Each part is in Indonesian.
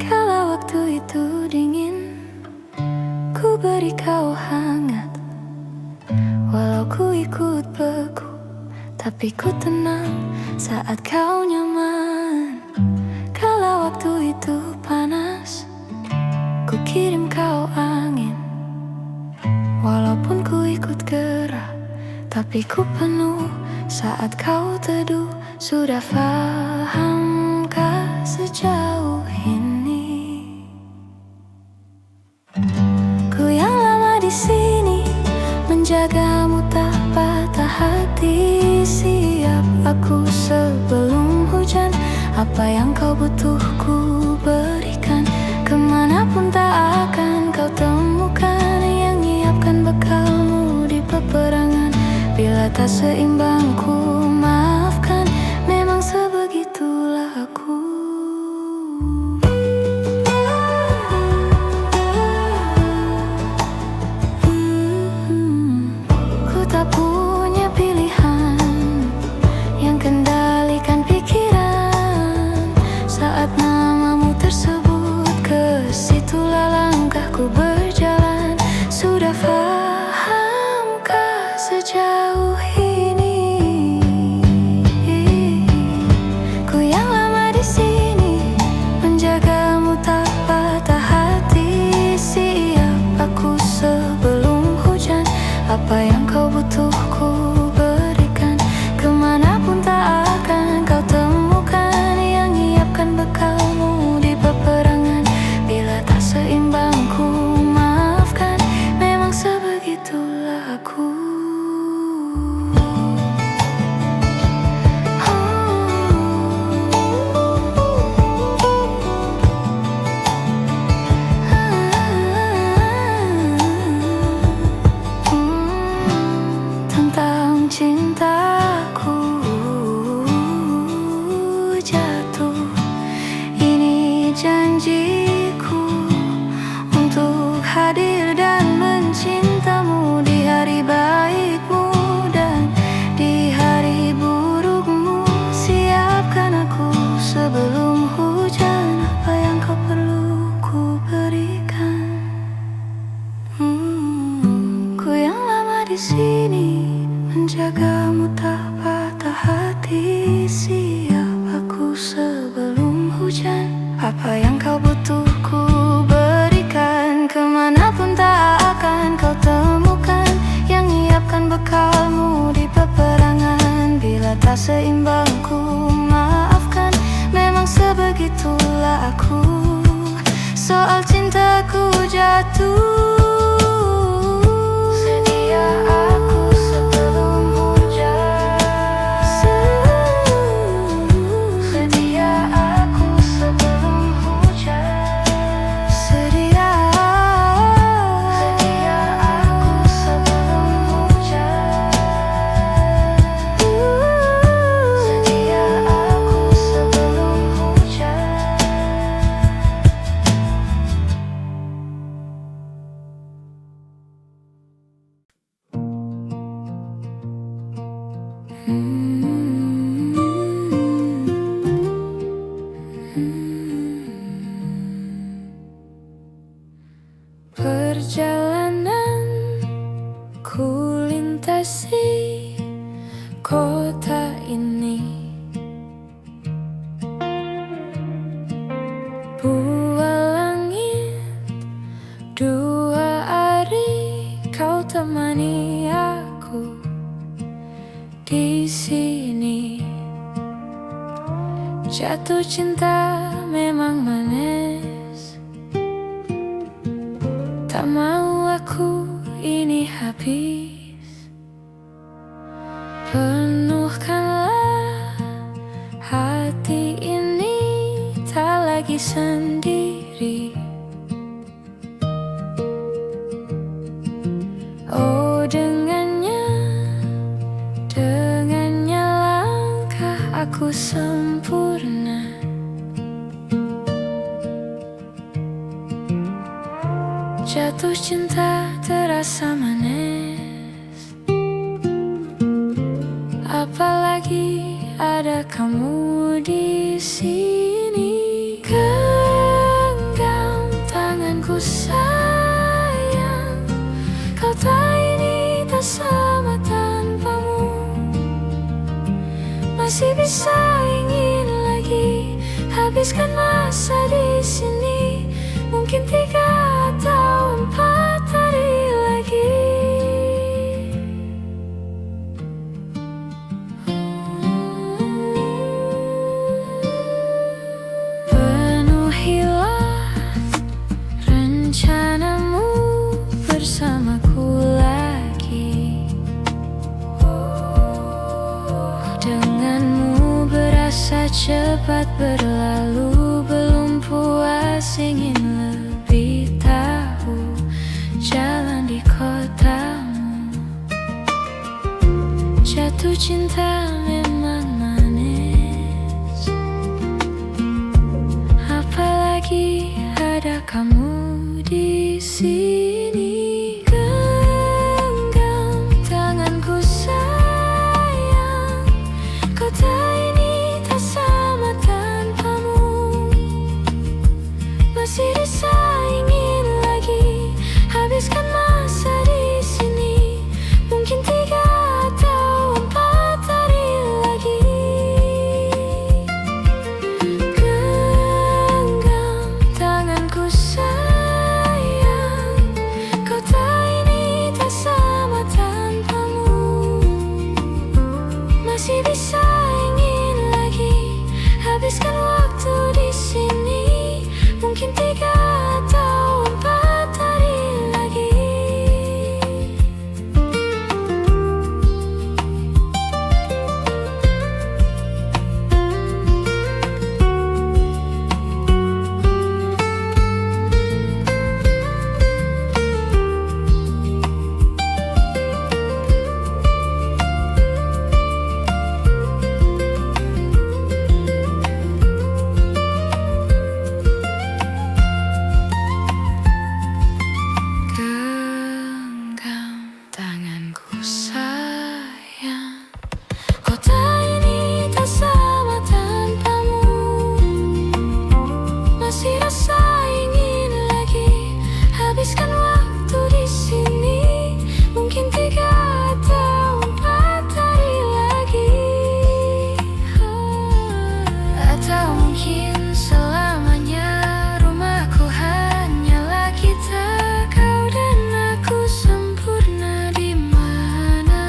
Kalau waktu itu dingin, ku beri kau hangat. Walau ku ikut beku, tapi ku tenang saat kau nyaman. Kalau waktu itu panas, ku kirim kau angin. Walaupun ku ikut gerak, tapi ku penuh saat kau teduh. Sudah fahamkah sejauh ini? Ku yang lama di sini, menjagamu tak patah hati. Siap aku sebelum hujan, apa yang kau butuh ku berikan. Kemanapun tak akan kau temukan yang nyiapkan bekalmu di peperangan. Bila tak seimbang ku maafkan, memang sebegitulah aku. Ku tak punya pilihan yang kendalikan pikiran. Saat namamu tersebut, ke situlah langkahku berjalan. Sudah fahamkah sejauh ini? Ku yang lama di sini, menjagamu tak patah hati. Siap aku sebelum hujan, apa yang kau butuh ku berikan. Kemanapun tak akan kau temukan yang nyiapkan bekalmu di peperangan. Bila tak seimbang ku maafkan, memang sebegitulah aku. Tentang cintaku jatuh, ini janjiku untuk hadir dan mencintamu di hari baikmu dan di hari burukmu. Siapkan aku sebelum hujan, apa yang kau perlu ku berikan. Ku yang lama di sini, menjagamu tak patah hati. Siap aku sebelum hujan, apa yang kau butuh ku berikan. Kemanapun tak akan kau temukan yang nyiapkan bekalmu di peperangan. Bila tak seimbang ku maafkan, memang sebegitulah aku. Soal cintaku jatuh, sedia aku sebelum hujan. Sedia aku sebelum hujan. Sedia aku sebelum hujan. Sedia aku sebelum hujan. Perjalanan ku lintasi kota ini, buah langit, dua hari kau temani aku di sini. Jatuh cinta memang manis, tak mau aku ini habis. Penuhkanlah hati ini, tak lagi sendiri. Oh dengannya langkah aku sempurna. Jatuh cinta terasa manis, apalagi ada kamu di sini. Genggam tanganku sayang, kau tak ini tak sama tanpamu. Masih bisa ingin lagi habiskan masa di sini. Mungkin 3 atau 4 hari lagi. Penuhilah rencanamu bersamaku lagi. Denganmu berasa cepat berlalu, belum puas ingin lebih tahu jalan di kotamu. Jatuh cinta memang manis, apalagi ada kamu di sini. Genggam tanganku sayang, kau tak ini tak sama tanpamu. Masih bisa ingin lagi habiskan masa di sini. Mungkin 3 atau 4 hari lagi. Genggam tanganku sayang, kau tak ini tak sama tanpamu. Masih bisa ingin lagi habiskan waktu di sini. Mungkin 3 atau 4 hari lagi. Genggam tanganku sayang, kau tak ini tak sama tanpamu. Masih rasa ingin lagi habiskan waktu di sini. Mungkin 3 atau 4 hari lagi. Atau mungkin selamanya rumahku hanyalah kita, kau dan aku sempurna di mana-mana.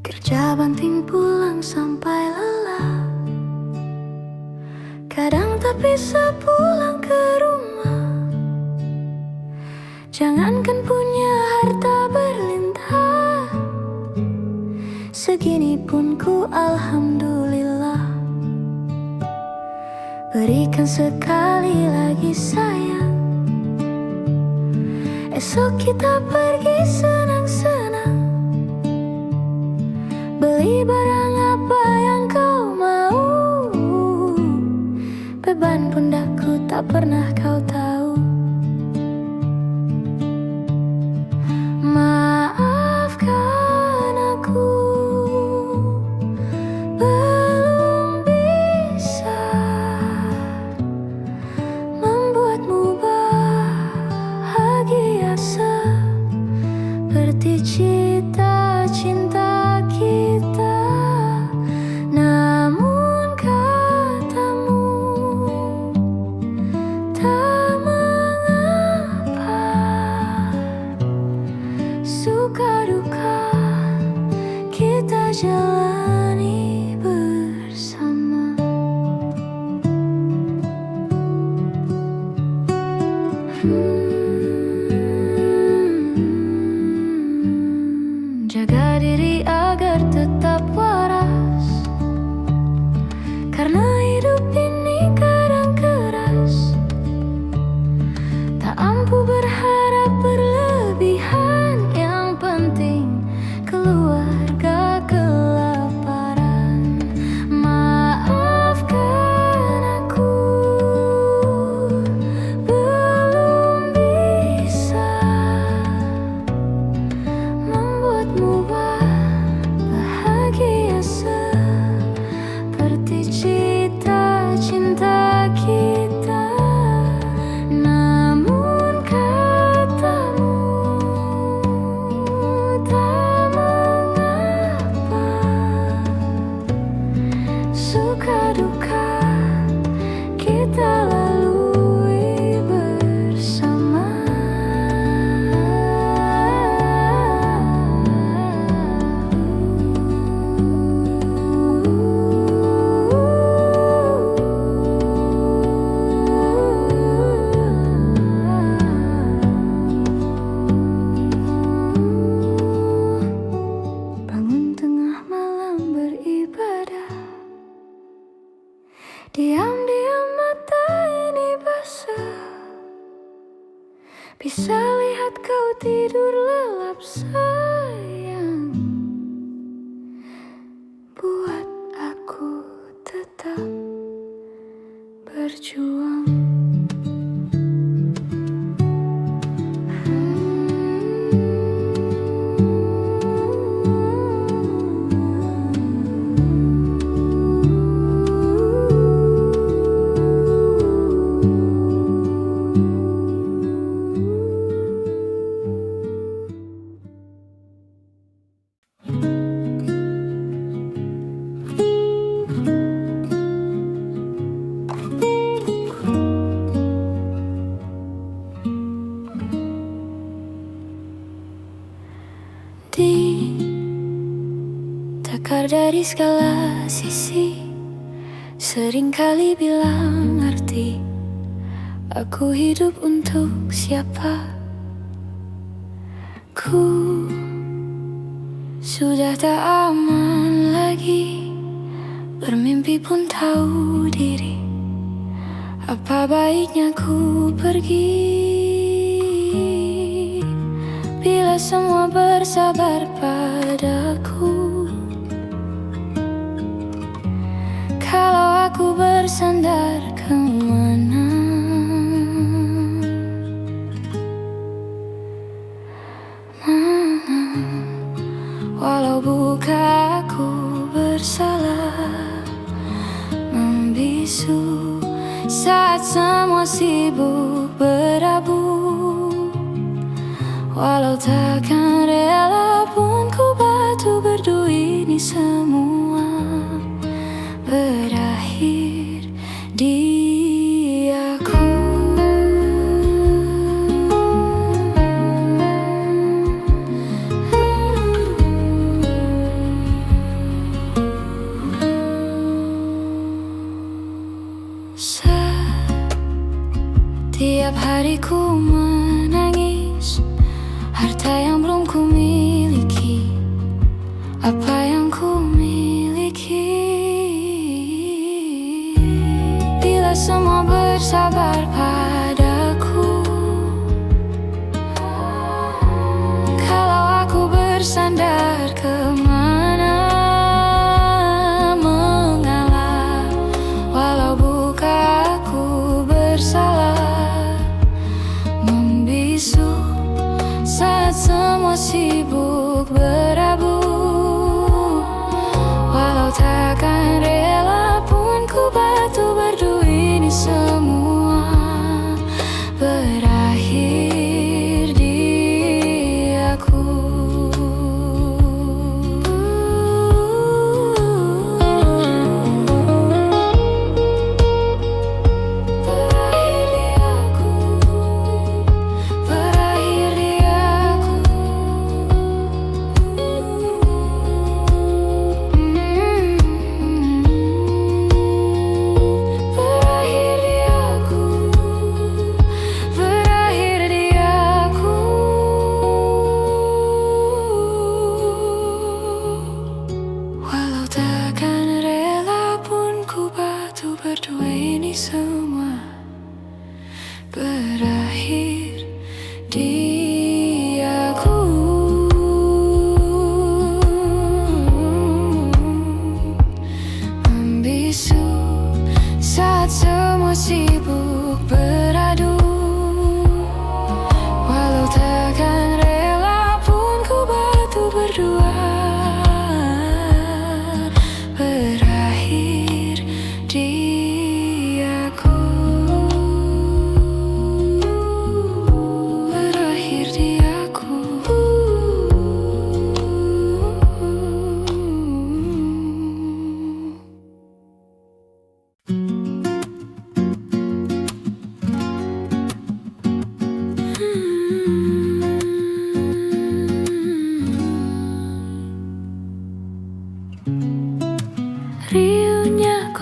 Kerja banting pulang sampai lelah, kadang tak bisa pulang ke rumah. Jangankan punya harta berlimpah, segini pun ku alhamdulillah. Berikan sekali lagi sayang, esok kita pergi senang-senang. Beli barang apa yang kau mau, beban pundakku tak pernah kau tahu. Maafkan aku, belum bisa membuatmu bahagia seperti cita-cinta kita. Namun katamu tak mengapa, suka duka kita jalani bersama. Jaga diri agar membuatmu bahagia seperti cita-cinta kita. Namun katamu tak mengapa, suka duka kita lalui bersama. Bangun tengah malam beribadah, diam-diam mata ini basah, bisa lihat kau tidur lelap sayang. Buat aku tetap berjuang. Ditakar dari segala sisi, seringkali bilang arti aku hidup untuk siapa. Ku sudah tak aman lagi, bermimpi pun tahu diri. Apa baiknya ku pergi bila semua bersabar padaku? Kalau aku bersandar kemana? Mana? Walau bukan aku bersalah, membisu saat semua sibuk berabu. Walau takkan rela pun ku batu berdu, ini semua berakhir di aku. Setiap hari ku menangis, harta yang belum ku miliki, apa yang ku miliki. Bila semua bersabar padaku, kalau aku bersandar kemana? Mengalah, walau bukan aku bersalah, membisu saat semua sibuk berabu. Walau takkan rela pun ku batu berdu, ini semua berakhir di aku. Berakhir di aku, berakhir di aku.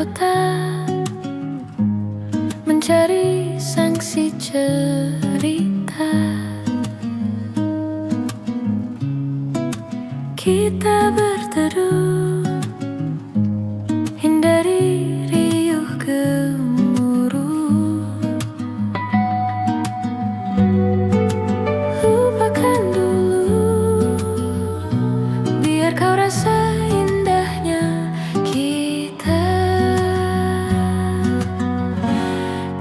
kota, mencari saksi cerita. Kita berteduh, hindari riuh gemuruh. Lupakan dulu, biar kau rasa indahnya kita.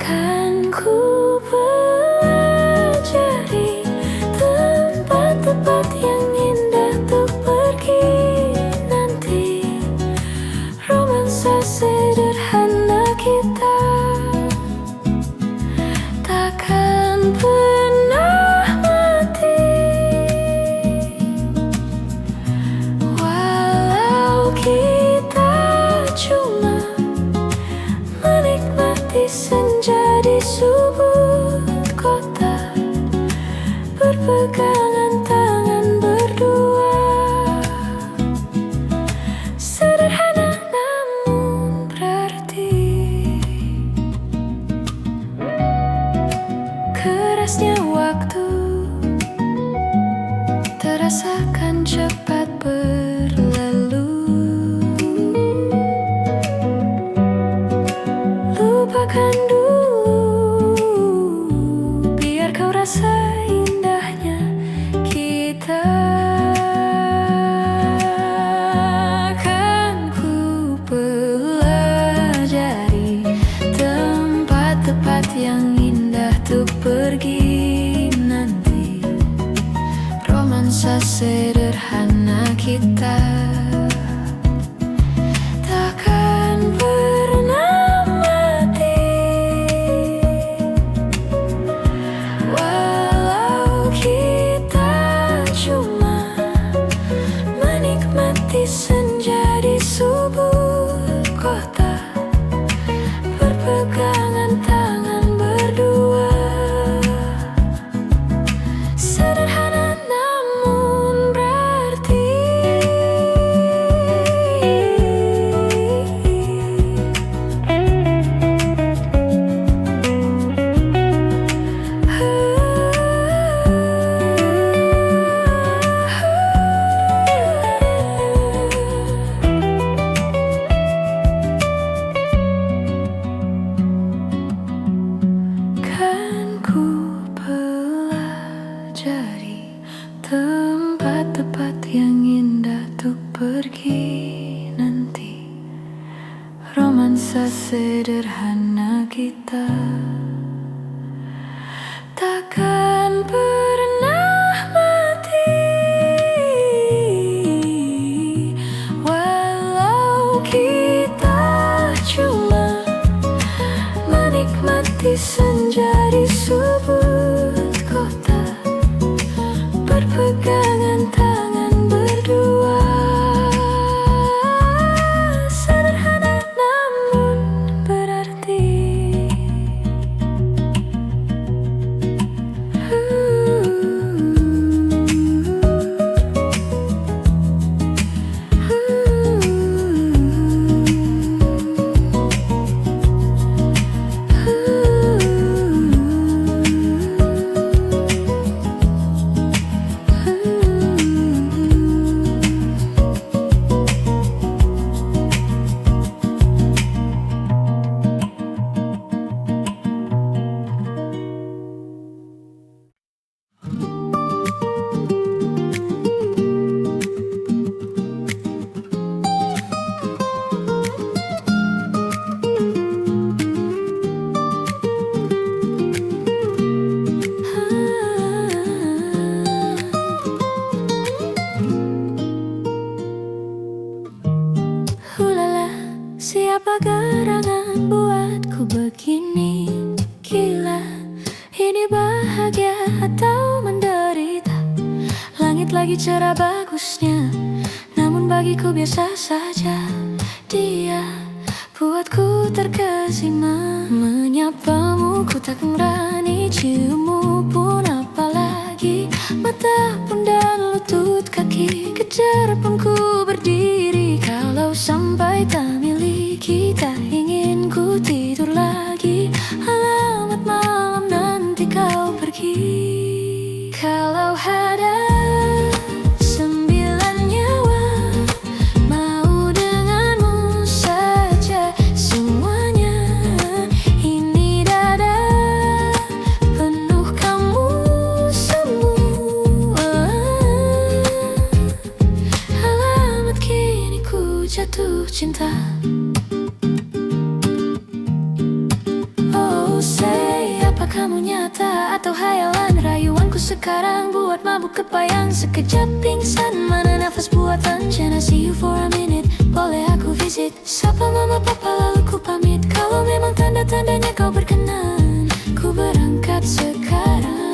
Kan ku pelajari tempat-tempat yang indah untuk pergi nanti. Romansa sederhana kita takkan pernah mati. Walau kita cuma menikmati senja di sudut kota, berpegangan tangan berdua. Sederhana namun berarti. Kerasnya waktu terasakan cepat berlalu. Lupakan dulu, biar kau rasa indahnya kita. Kan ku pelajari tempat-tempat yang indah untuk pergi nanti. Romansa sederhana kita takkan pernah mati. Walau kita cuma menikmati senja di sudut kota, berpegangan tangan berdua. Sederhana namun berarti. Kan ku pelajari tempat-tempat yang indah untuk pergi nanti. Romansa sederhana kita takkan pernah mati. Walau kita cuma menikmati senja di sudut kota, berpegangan tangan berdua. Sederhana namun berarti. Siapa gerangan buatku begini? Gila, ini bahagia atau menderita? Langit lagi cerah bagusnya, namun bagiku biasa saja. Dia buatku terkesima. Menyapamu ku tak berani, ciummu pun apalagi. Mata pun dan lutut kaki, kejar pun ku berdiri. Kalau sampai tak milik kita cinta. Oh say, apa kamu nyata atau hayalan? Rayuanku sekarang buat mabuk kepayang. Sekejap pingsan, mana nafas buatan. Can I see you for a minute? Boleh aku visit? Sapa mama papa lalu ku pamit. Kalau memang tanda-tandanya kau berkenan, ku berangkat sekarang.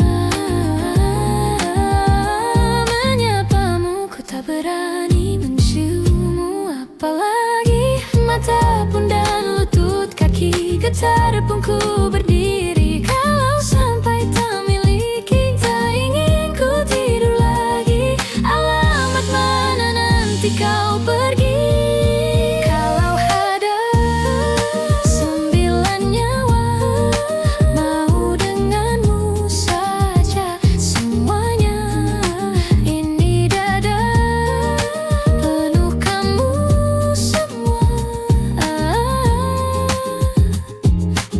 Menyapamu ku tak berani menciummu, apalagi mata pun dan lutut kaki. Getar pun ku berdiri. Kalau sampai tak miliki, tak ingin ku tidur lagi. Alamat mana nanti kau pergi? Kalau ada 9 nyawa, mau denganmu saja semuanya. Ini dada penuh kamu semua.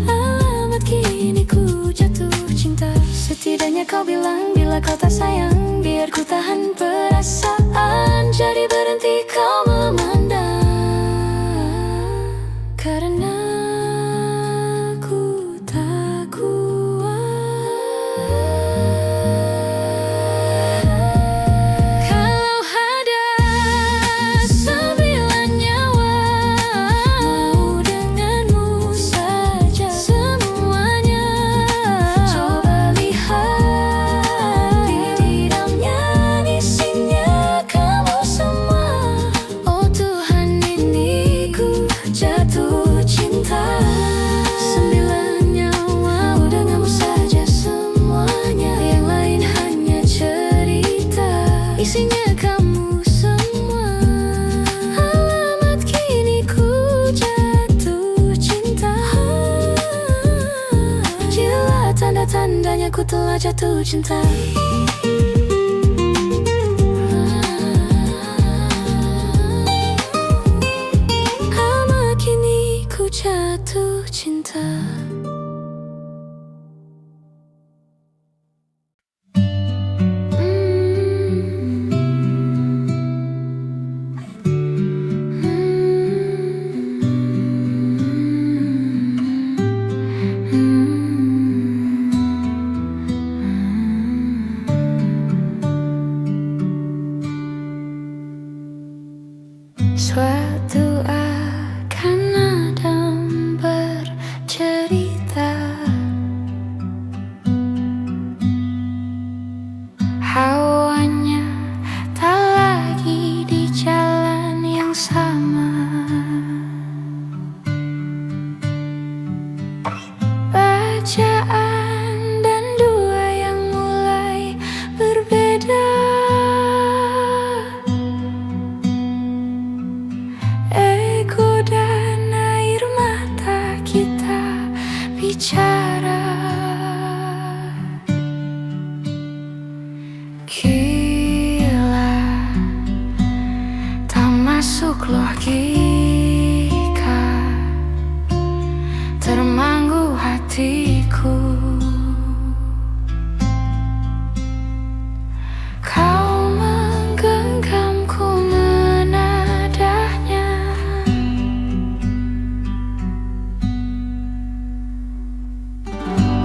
Alamat kini ku jatuh cinta. Setidaknya kau bilang bila kau tak sayang, biar ku tahan perasaan. Jadi berhenti kau memandang, karena ku tak kuat. Kalau ada 9 nyawa, mau denganmu saja semuanya. Coba lihat di dalamnya, isinya kamu semua. Oh Tuhan, ini ku jatuh cinta. 9 nyawa, mau denganmu saja semuanya. Yang lain hanya cerita, isinya kamu semua. Alamat kini ku jatuh cinta. Jelas tanda-tandanya ku telah jatuh cinta. Alamat kini ku jatuh cinta. Suatu akan Adam bercerita, Hawanya tak lagi di jalan yang sama. Bacaan dan dua yang mulai berbeda. Ego dan air mata kita bicara. Gila, tak masuk logika, termanggu hatiku. Kau menggenggamku menadahnya.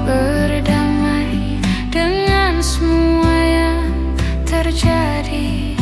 Berdamai dengan semua yang terjadi.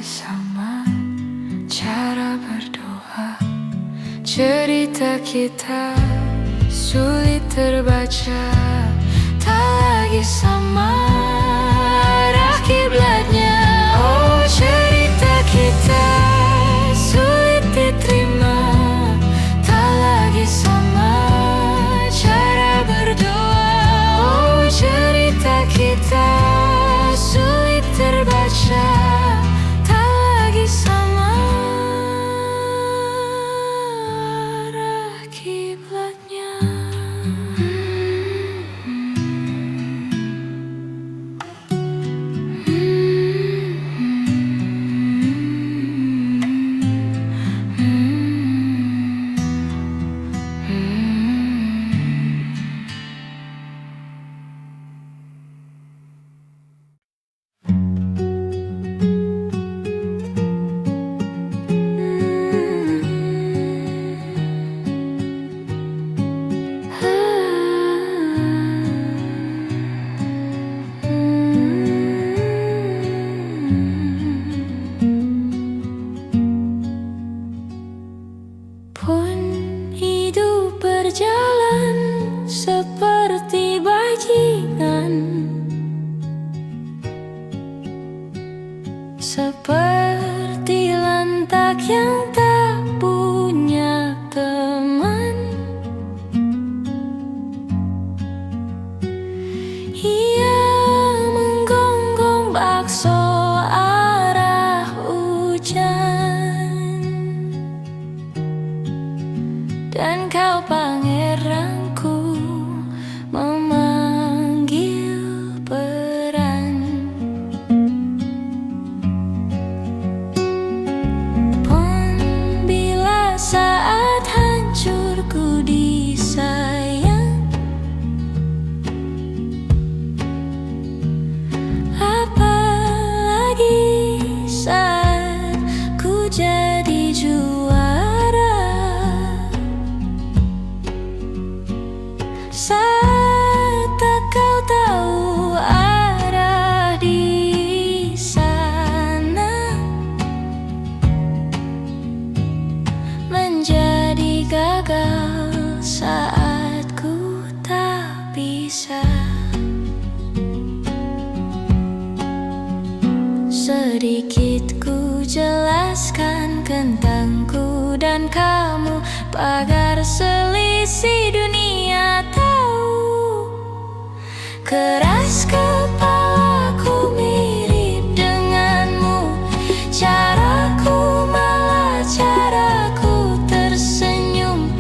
lagi sama cara berdoa. Cerita kita sulit terbaca, tak lagi sama arah kiblatnya. Oh, cerita kita sulit diterima, tak lagi sama cara berdoa. Oh, cerita kita sulit terbaca, tak lagi sama arah kiblatnya. Pun hidup berjalan seperti bajingan, seperti lantak yang tak punya teman. Ia menggonggong bakso arah hujan, dan kau pangeranku memanggil peran. Pun bila saat hancurku disayang, apalagi saat ku jadi juara. Saat tak kau tahu arah di sana, menjadi gagal saat ku tak bisa. Sedikit ku jelaskan tentangku dan kamu, pagar selisih dunia tahu. Keras kepalaku mirip denganmu, caraku malah caraku tersenyum,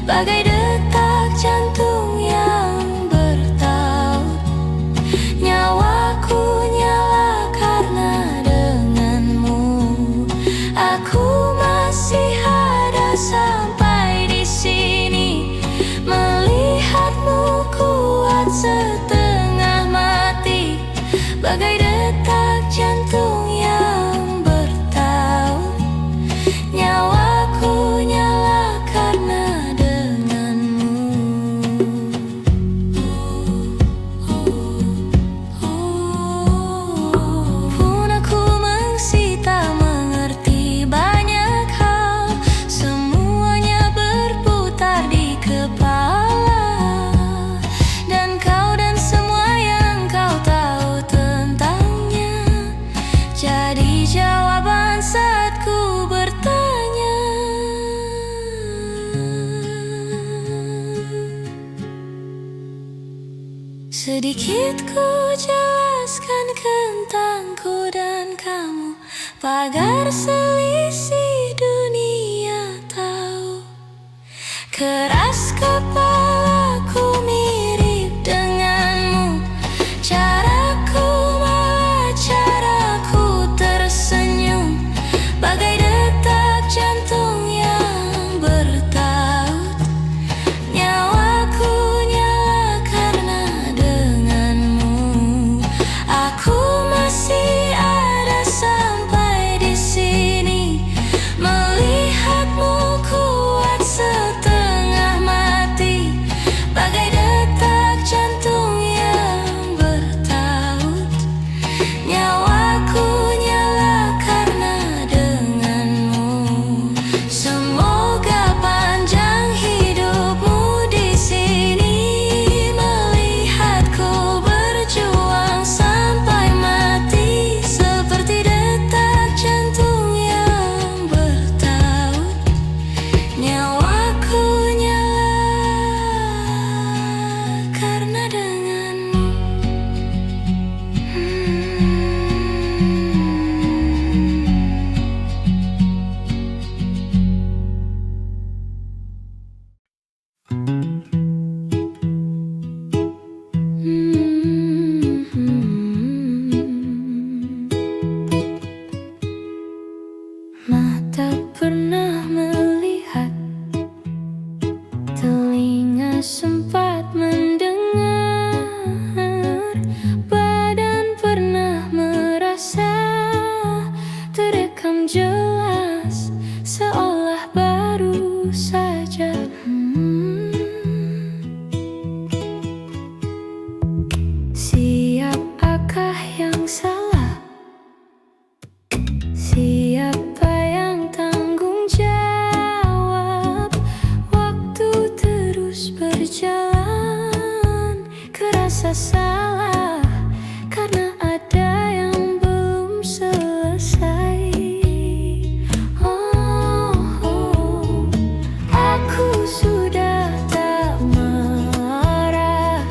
bagai detak jantung yang bertaut. Nyawaku nyala karena denganmu, aku masih ada sampai di sini. Melihatmu kuat setengah mati, bagai detak jantung yang bertaut. Nyawaku nyala karena denganmu. Pun aku mengsita mengerti banyak hal, semuanya berputar di kepala. Dan kau dan semua yang kau tahu tentangnya jadi jawaban saat ku bertanya. Sedikit ku jelaskan tentangku dan kamu, pagar selisih dunia tahu. Keras kepalaku mirip denganmu, caraku malah caraku tersenyum, bagai detak jantung yang bertaut. Nyawaku nyala karena denganmu, aku masih ada sampai di sini. Melihatmu kuat setengah jelas, seolah baru saja. Siapakah yang salah? Siapa yang tanggung jawab? Waktu terus berjalan, kerasa salah karena ada yang belum selesai. Aku sudah tak marah,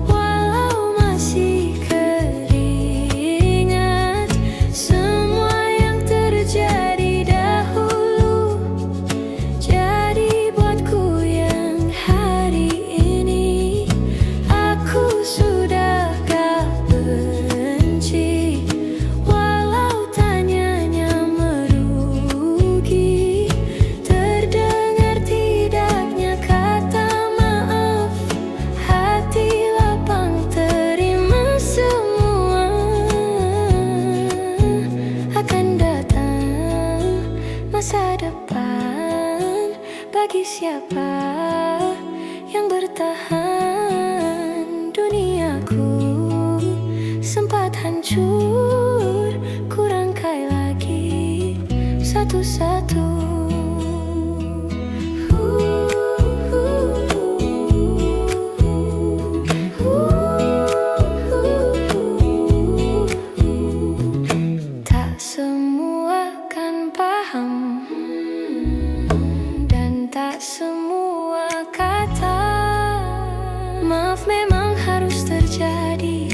walau masih teringat semua yang terjadi dahulu. Jadi buatku yang hari ini, aku sudah gak benci, walau tanyanya merugi. Terdengar tidaknya kata maaf, hati lapang terima semua. Akan datang masa depan bagi siapa yang bertahan. Duniaku sempat hancur, ku rangkai lagi satu-satu. Tak semua kan paham, dan tak semua kata maaf memang harus terjadi,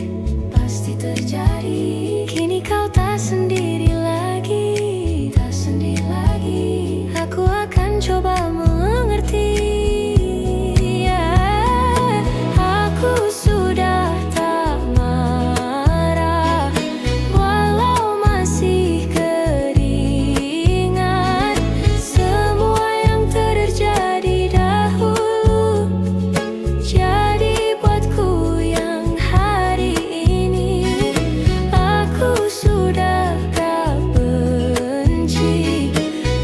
pasti terjadi. Kini kau tak sendiri lagi, tak sendiri lagi. Aku akan coba mengerti. Aku sudah tak marah, walau masih teringat semua yang terjadi dahulu. Jadi buatku yang hari ini, aku sudah gak benci,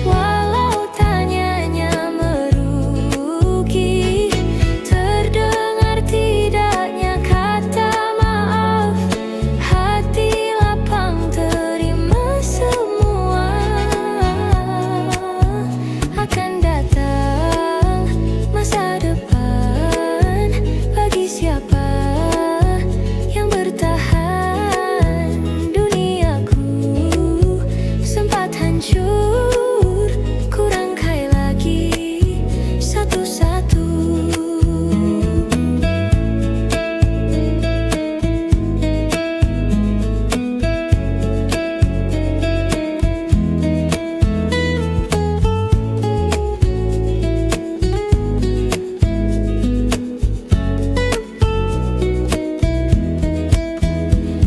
walau tanyanya merugi. Terdengar tidaknya kata maaf, hati lapang terima semua. Akan datang masa depan bagi siapa yang bertahan. Duniaku sempat hancur, ku rangkai lagi satu-satu.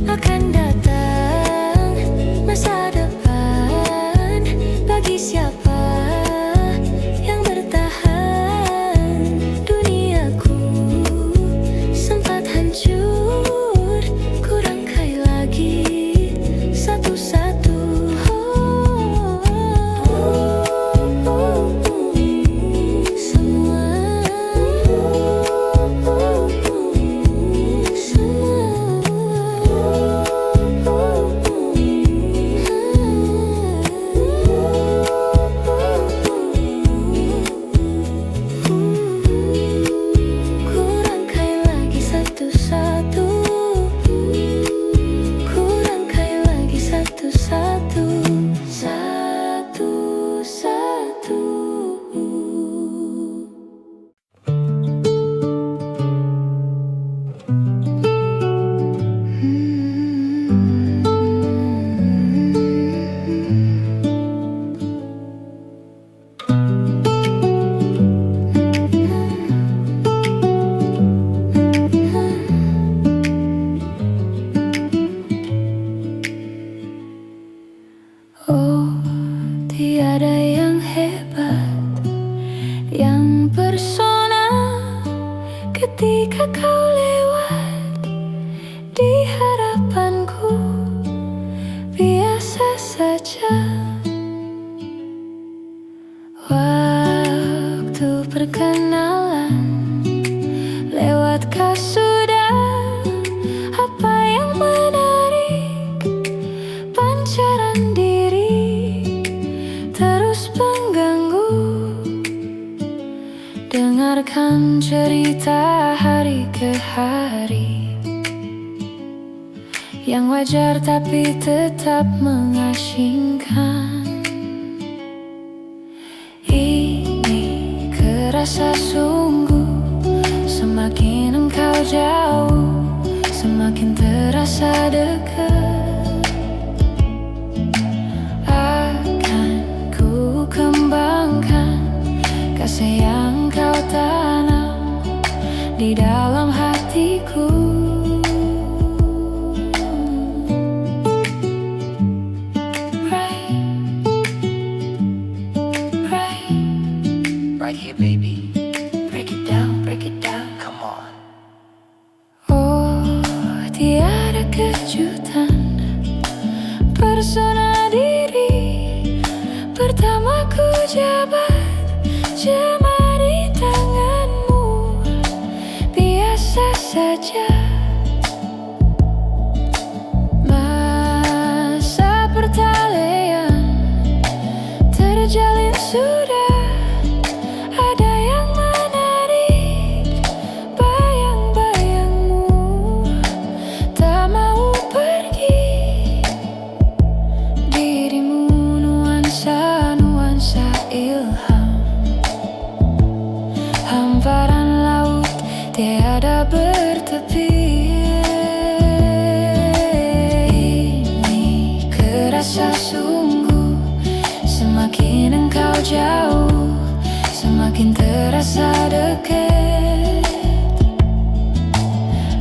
Akan datang masa depan bagi siapa yang bertahan. Duniaku sempat hancur, ku rangkai lagi satu-satu. Ku rangkai lagi satu-satu, ku rangkai lagi satu-satu, satu-satu. Oh, tiada yang hebat, yang persona ketika kau lewat di hadapanku. Biasa saja hari yang wajar tapi tetap mengasingkan. Ini kerasa sungguh, semakin engkau jauh, semakin terasa dekat. Akan ku kembangkan kasih yang kau tanam di dalam hatiku. Right here, baby. Break it down, come on. Oh, tiada kejutan, persona diri pertama ku jabat jemari tanganmu, biasa saja. Masa pertalian terjalin sudah. Ada yang menarik bayang-bayangmu, tak mau pergi. Dirimu nuansa-nuansa ilham, hamparan laut tiada bertepi. Ini kerasa sungguh, semakin engkau jauh, semakin terasa dekat.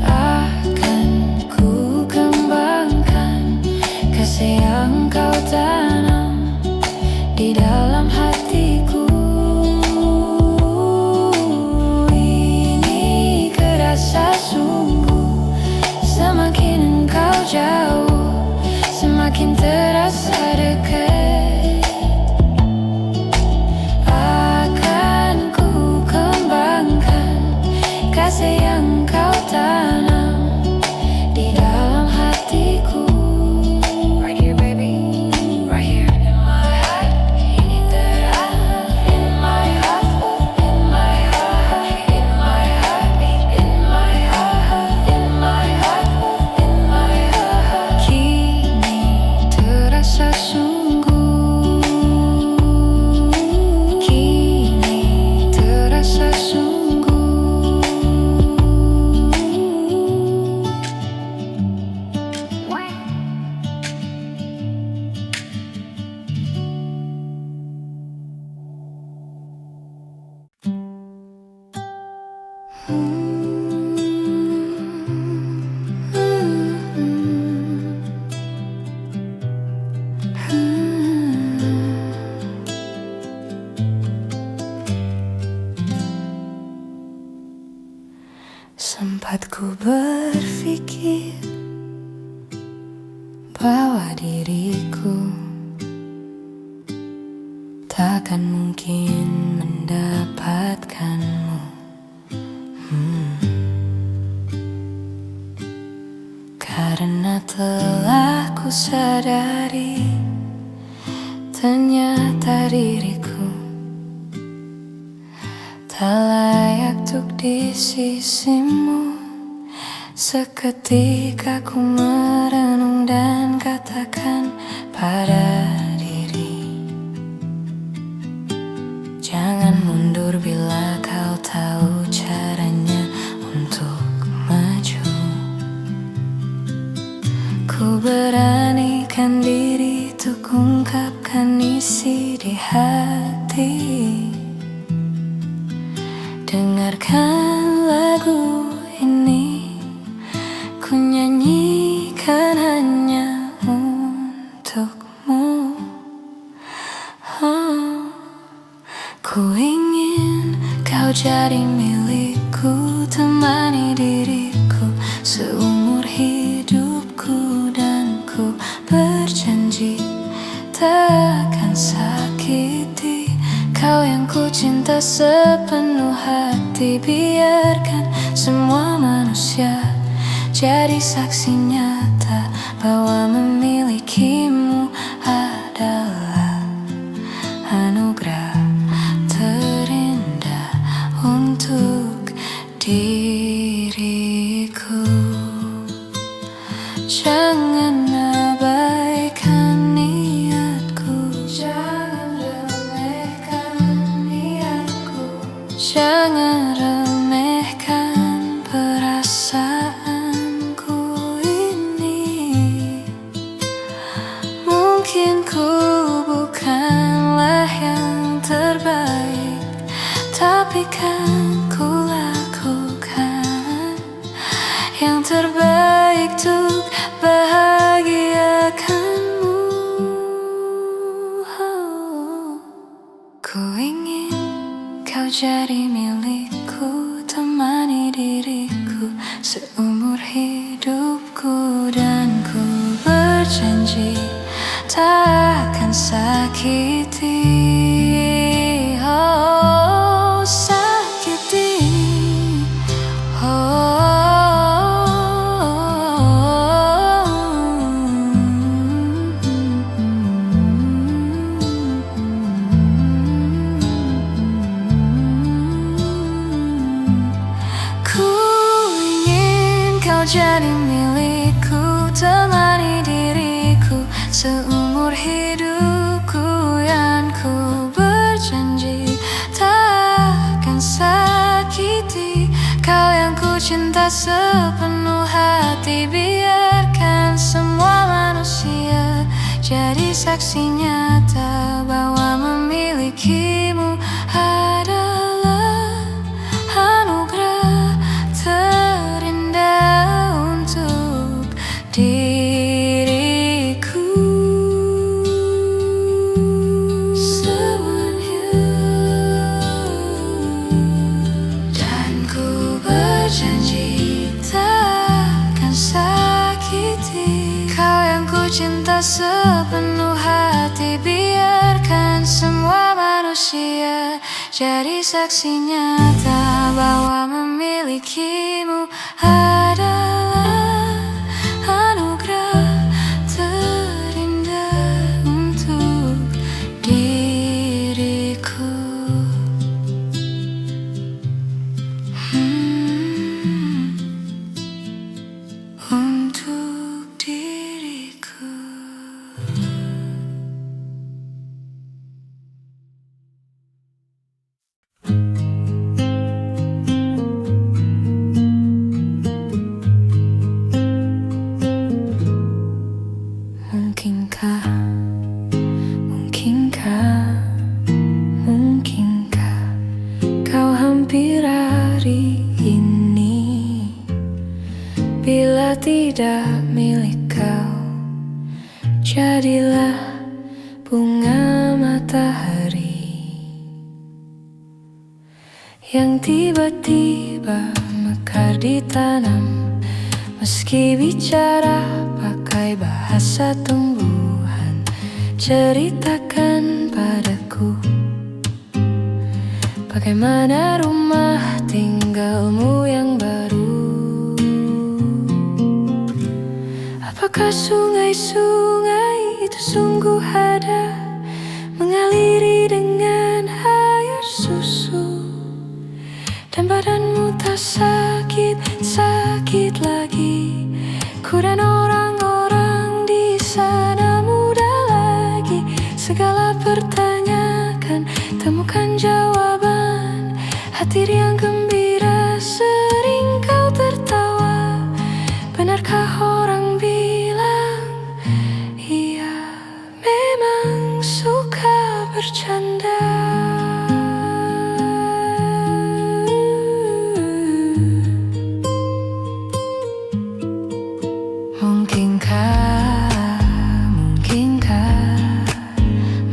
Akan ku kembangkan kasih yang kau tanam di dalam hatiku. Ini kerasa sungguh, semakin engkau jauh, semakin terasa dekat. Kasih yang kau tanam di dalam hatiku. Right here, baby. Right here. In my heart, ini terasa. In my heart, in my heart, in my heart, in my heart, in my heart, in my heart. Kini terasa sungguh, kini terasa sungguh. Sempat ku berpikir bahwa diriku takkan mungkin mendapatkanmu. Karena telah ku sadari, ternyata diriku tak layak untuk di sisimu. Seketika ku merenung dan katakan pada diri, jangan mundur bila kau tahu caranya untuk maju. Ku beranikan diri untuk ungkapkan isi di hati. Dengarkan lagu ini, ku nyanyikan hanya untukmu. Ku ingin kau jadi milikku, temani diriku seumur hidupku. Dan ku berjanji tak akan sakiti kau yang ku cinta sepenuh hati. Biarkan semua manusia jadi saksi nyata bahwa memilikimu adalah anugerah terindah untuk diri. Jangan remehkan perasaanku ini. Mungkin ku bukanlah yang terbaik, tapi kan ku lakukan yang terbaik untuk bahagiakanmu. Ku ingin kau jadi milikku, temani diriku seumur hidupku. Dan ku berjanji tak akan sakiti, oh sakiti, jadi milikku, temani diriku seumur hidupku. Yang ku berjanji tak akan sakiti kau yang ku cinta sepenuh hati. Biarkan semua manusia jadi saksi nyata bahwa memilikimu adalah anugerah terindah untuk diriku. Someone you. Dan ku berjanji tak akan sakiti kau yang ku cinta sepenuh hati. Biarkan semua manusia jadi saksi nyata bahwa memilikimu adalah anugerah terindah untuk diriku. Untuk diriku. Mungkinkah, mungkinkah kau hampir hari ini? Bila tidak milik kau, jadilah bunga matahari yang tiba-tiba mekar ditanam. Meski bicara pakai bahasa tumbuhan, ceritakan padaku bagaimana rumah tinggalmu yang baru. Apakah sungai-sungai itu sungguh ada, mengaliri dengan air susu? Dan badanmu tak sakit lagi. Ku dan orang-orang di sana muda lagi. Segala pertanyaan temukan jawaban. Hati yang gembira sering kau tertawa. Benarkah orang bilang ia memang suka bercanda?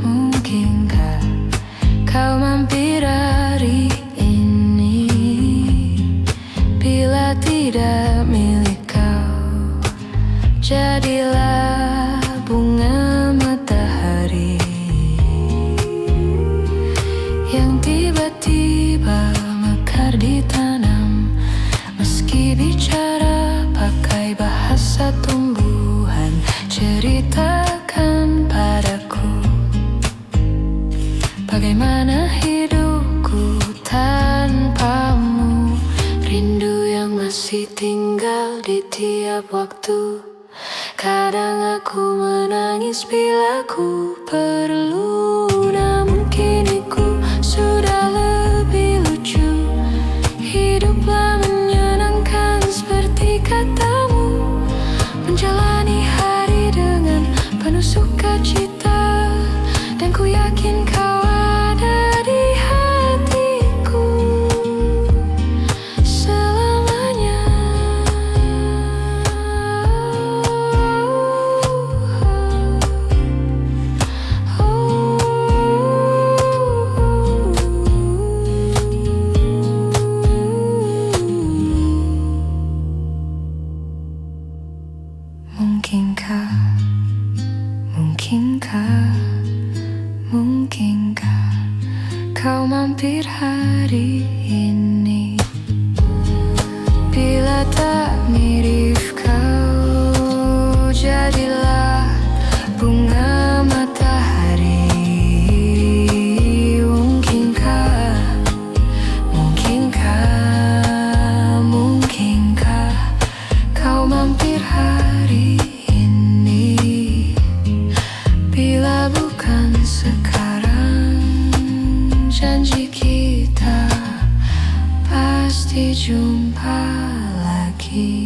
Mungkinkah kau mampir hari ini? Bila tidak milik kau, jadilah bunga matahari yang tiba-tiba mekar ditanam. Meski bicara pakai bahasa tumbuhan, ceritakan padaku bagaimana hidupku tanpamu. Rindu yang masih tinggal di tiap waktu. Kadang aku menangis bila ku perlu, namun kini ku sudah lebih lucu. ku yakin kau ada di hatiku selamanya. Mungkinkah, mungkinkah, mungkinkah kau mampir hari ini? Bila tak mirip kau, jadilah bunga matahari. Mungkinkah, mungkinkah, mungkinkah kau mampir hari ini? Bila bukan sekarang, janji kita pasti jumpa lagi.